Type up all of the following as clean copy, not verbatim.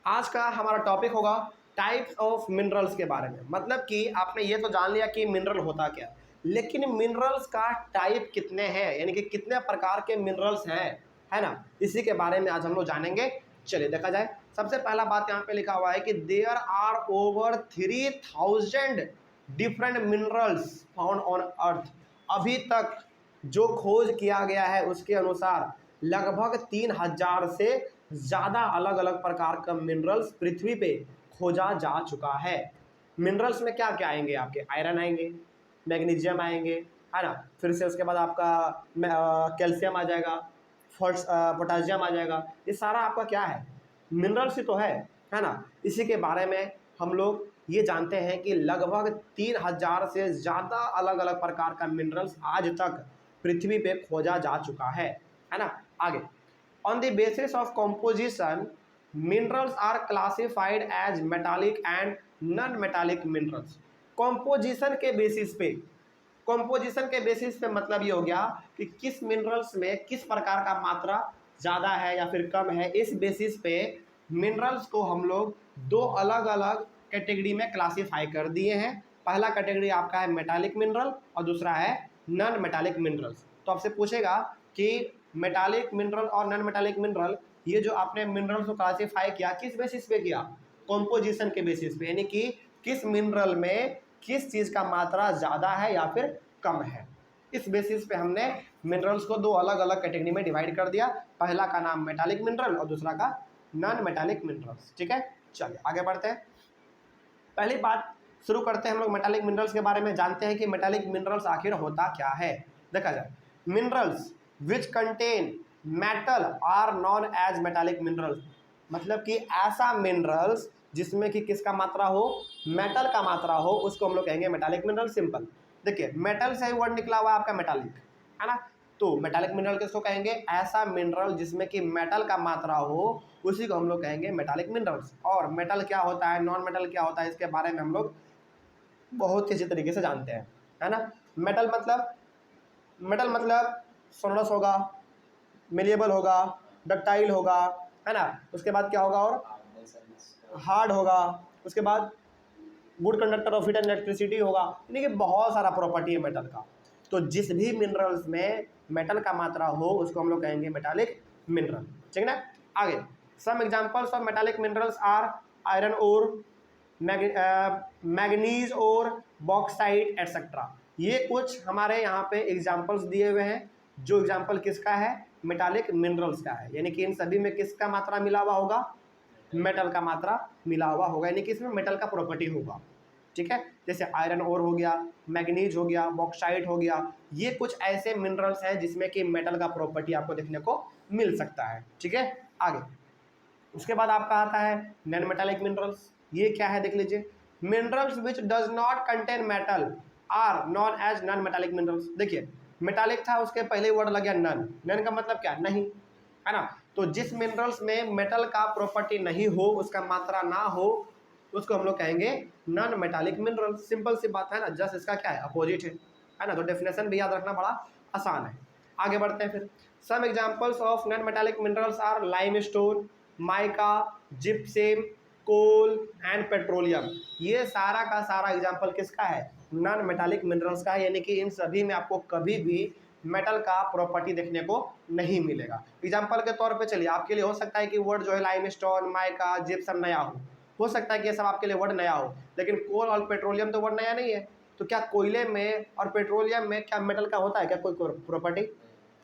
आज का हमारा टॉपिक होगा टाइप्स ऑफ मिनरल्स के बारे में। मतलब कि आपने ये तो जान लिया कि मिनरल होता क्या, लेकिन मिनरल्स का टाइप कितने हैं, यानी कि कितने प्रकार के मिनरल्स हैं, है ना। इसी के बारे में आज हम लोग जानेंगे। चलिए देखा जाए। सबसे पहला बात यहाँ पे लिखा हुआ है कि there are over 3000 different minerals found on earth. अभी तक जो खोज किया गया है उसके अनुसार लगभग 3000 से ज़्यादा अलग अलग प्रकार का मिनरल्स पृथ्वी पे खोजा जा चुका है। मिनरल्स में क्या क्या आएंगे आपके? आयरन आएंगे, मैग्नीशियम आएंगे, है ना। फिर से उसके बाद आपका कैल्शियम आ जाएगा, पोटासियम आ जाएगा। ये सारा आपका क्या है? मिनरल्स ही तो है ना। इसी के बारे में हम लोग ये जानते हैं कि लगभग 3000 से ज़्यादा अलग अलग प्रकार का मिनरल्स आज तक पृथ्वी पे खोजा जा चुका है ना। आगे, on the basis of composition minerals are classified as metallic and non metallic minerals. Composition के बेसिस पे, कॉम्पोजिशन के बेसिस पे मतलब ये हो गया कि किस मिनरल्स में किस प्रकार का मात्रा ज़्यादा है या फिर कम है। इस बेसिस पे मिनरल्स को हम लोग दो अलग अलग कैटेगरी में क्लासीफाई कर दिए हैं। पहला कैटेगरी आपका है मेटालिक मिनरल और दूसरा है नॉन मेटालिक मिनरल्स। तो आपसे पूछेगा कि मेटालिक मिनरल और नॉन मेटालिक मिनरल, ये जो आपने मिनरल्स को क्लासीफाई किया किस बेसिस पे किया? कॉम्पोजिशन के बेसिस पे, यानी कि किस मिनरल में किस चीज़ का मात्रा ज़्यादा है या फिर कम है। इस बेसिस पे हमने मिनरल्स को दो अलग अलग कैटेगरी में डिवाइड कर दिया। पहला का नाम मेटालिक मिनरल और दूसरा का नॉन मेटालिक मिनरल्स। ठीक है, चलिए आगे बढ़ते हैं। पहली बात शुरू करते हैं हम लोग मेटालिक मिनरल्स के बारे में। जानते हैं कि मेटालिक मिनरल्स आखिर होता क्या है। देखा जाए, minerals which contain metal are known as metallic minerals. मतलब कि ऐसा मिनरल्स जिसमें कि किसका मात्रा हो? मेटल का मात्रा हो, उसको हम लोग कहेंगे मेटालिक मिनरल। सिंपल। देखिए, मेटल से वर्ड निकला हुआ है आपका मेटालिक, है ना। तो मेटालिक मिनरल किसको कहेंगे? ऐसा मिनरल जिसमें कि मेटल का मात्रा हो, उसी को हम लोग कहेंगे मेटालिक मिनरल्स। और मेटल क्या होता है, नॉन मेटल क्या होता है, इसके बारे में हम लोग बहुत ही अच्छी तरीके से जानते हैं, है ना। मेटल मतलब सोनस होगा, मेलिएबल होगा, डक्टाइल होगा, है ना। उसके बाद क्या होगा? और हार्ड होगा। उसके बाद good conductor of heat and electricity होगा। यानी कि बहुत सारा प्रॉपर्टी है मेटल का। तो जिस भी मिनरल्स में मेटल का मात्रा हो उसको हम लोग कहेंगे मेटालिक मिनरल। ठीक है ना। आगे, some examples of metallic minerals are iron ore, manganese और बॉक्साइट एटसेट्रा। ये कुछ हमारे यहाँ पे एग्जाम्पल्स दिए हुए हैं। जो एग्जाम्पल किसका है? मेटालिक मिनरल्स का है। यानी कि इन सभी में किसका मात्रा मिला हुआ होगा? मेटल का मात्रा मिला हुआ होगा, यानी कि इसमें मेटल का प्रॉपर्टी होगा। ठीक है, जैसे आयरन ओर हो गया, मैग्नीज हो गया, बॉक्साइट हो गया। ये कुछ ऐसे मिनरल्स हैं जिसमें कि मेटल का प्रॉपर्टी आपको देखने को मिल सकता है। ठीक है, आगे उसके बाद आपका आता है नॉन मेटालिक मिनरल्स। ये क्या है देख लीजिए। Minerals which does not contain metal are known as non metallic minerals. देखिए, मेटालिक था, उसके पहले वर्ड लग गया नॉन। नॉन का मतलब क्या? नहीं, है ना। तो जिस मिनरल्स में मेटल का प्रॉपर्टी नहीं हो, उसका मात्रा ना हो, उसको हम लोग कहेंगे नॉन मेटालिक मिनरल। सिंपल सी बात है ना, जस्ट इसका क्या है? अपोजिट है ना। तो डेफिनेशन भी याद रखना बड़ा आसान है। आगे बढ़ते हैं फिर। Some examples of non metallic minerals are limestone, mica, gypsum, coal and petroleum. ये सारा का सारा एग्जाम्पल किसका है? नॉन मेटालिक मिनरल्स का है। यानी कि इन सभी में आपको कभी भी मेटल का प्रॉपर्टी देखने को नहीं मिलेगा। एग्जाम्पल के तौर पे चलिए, आपके लिए हो सकता है कि वर्ड जो है लाइमस्टोन, माइका, जिप्सम नया हो सकता है कि ये सब आपके लिए वर्ड नया हो, लेकिन कोल और पेट्रोलियम तो वर्ड नया नहीं है। तो क्या कोयले में और पेट्रोलियम में क्या मेटल का होता है क्या कोई प्रॉपर्टी?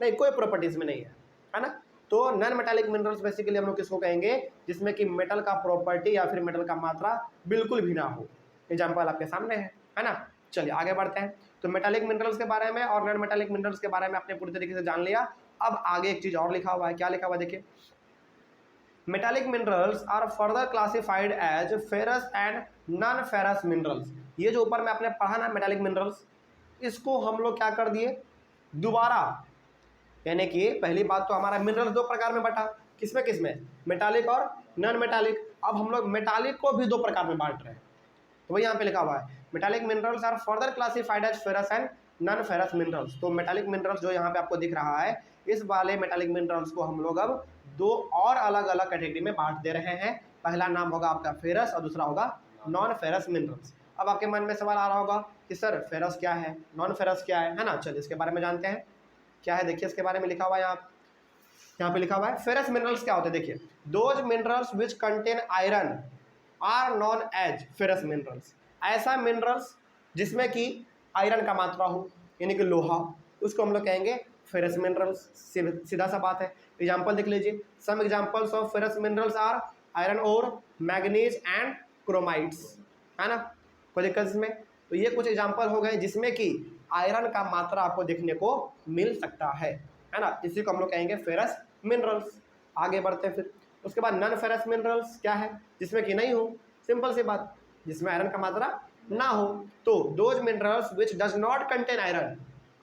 नहीं, कोई प्रॉपर्टी इसमें नहीं है ना। तो नॉन मेटालिक मिनरल्स बेसिकली हम लोग किसको कहेंगे? जिसमें कि मेटल का प्रॉपर्टी या फिर मेटल का मात्रा बिल्कुल भी ना हो। एग्जाम्पल आपके सामने है ना। चलिए आगे बढ़ते हैं। तो मेटालिक मिनरल्स के बारे में और नॉन मेटालिक मिनरल्स के बारे में आपने पूरी तरीके से जान लिया। अब आगे एक चीज और लिखा हुआ है। क्या लिखा हुआ है देखिए। Metallic minerals are further classified as ferrous and non ferrous minerals. ये जो ऊपर में आपने पढ़ा ना मेटालिक मिनरल्स, इसको हम लोग क्या कर दिए? दोबारा, यानी कि पहली बात तो हमारा मिनरल्स दो प्रकार में बटा, किसमें किसमें? मेटालिक और नॉन मेटालिक। अब हम लोग मेटालिक को भी दो प्रकार में बांट रहे हैं। तो वही यहाँ पे लिखा हुआ है, metallic minerals are further classified as ferrous and non ferrous minerals. तो मेटालिक मिनरल्स जो यहाँ पे आपको दिख रहा है, इस वाले मेटालिक मिनरल्स को हम लोग अब दो और अलग अलग कैटेगरी में बांट दे रहे हैं। पहला नाम होगा आपका फेरस और दूसरा होगा नॉन फेरस मिनरल्स। अब आपके मन में सवाल आ रहा होगा कि सर फेरस क्या है, नॉन फेरस क्या है ना। चलिए इसके बारे में जानते हैं क्या है। देखिए इसके बारे में लिखा हुआ है यहाँ पे लिखा हुआ है फेरस मिनरल्स क्या होते हैं। देखिए those minerals which contain iron are known as ferrous minerals. ऐसा मिनरल्स जिसमें कि आयरन का मात्रा हो यानी कि लोहा, उसको हम लोग कहेंगे फेरस मिनरल्स। सीधा सा बात है। एग्जाम्पल देख लीजिए, some examples of ferrous minerals are iron ore manganese and chromites, है ना। कोई दिक्कत इसमें? तो ये कुछ एग्जाम्पल हो गए जिसमें कि आयरन का मात्रा आपको देखने को मिल सकता है ना। इसी को हम लोग कहेंगे फेरस मिनरल्स। आगे बढ़ते हैं फिर। उसके बाद नॉन फेरस मिनरल्स क्या है, जिसमें कि नहीं हो, सिंपल सी बात, जिसमें आयरन का मात्रा ना हो। तो those minerals which does not contain iron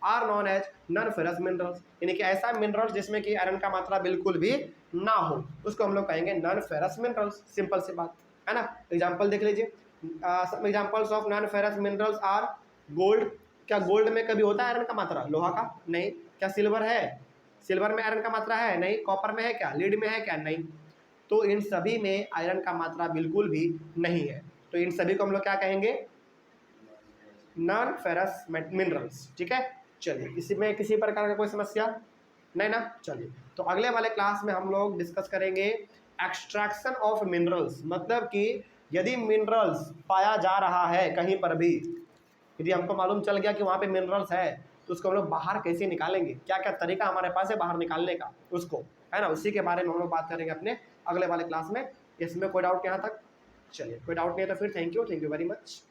are known as non ferrous minerals, यानी कि ऐसा मिनरल्स जिसमें कि आयरन का मात्रा बिल्कुल भी ना हो, उसको हम लोग कहेंगे नॉन फेरस मिनरल्स। सिंपल सी बात है ना। एग्जाम्पल देख लीजिए, some examples of non ferrous minerals are gold. क्या गोल्ड में कभी होता है आयरन का मात्रा? लोहा का नहीं। क्या सिल्वर है? सिल्वर में आयरन का मात्रा है? नहीं। कॉपर में है क्या? लीड में है क्या? नहीं। तो इन सभी में आयरन का मात्रा बिल्कुल भी नहीं है। तो इन सभी को हम लोग क्या कहेंगे? Non ferrous minerals. ठीक है। चलिए इसी में किसी प्रकार का कोई समस्या नहीं ना। चलिए तो अगले वाले क्लास में हम लोग डिस्कस करेंगे एक्सट्रैक्शन ऑफ मिनरल्स। मतलब कि यदि मिनरल्स पाया जा रहा है कहीं पर भी, यदि हमको मालूम चल गया कि वहाँ पे मिनरल्स है, तो उसको हम लोग बाहर कैसे निकालेंगे, क्या क्या तरीका हमारे पास है बाहर निकालने का उसको, है ना। उसी के बारे में हम लोग बात करेंगे अपने अगले वाले क्लास में। इसमें कोई डाउट यहाँ तक? चलिए कोई डाउट नहीं है तो फिर थैंक यू वेरी मच।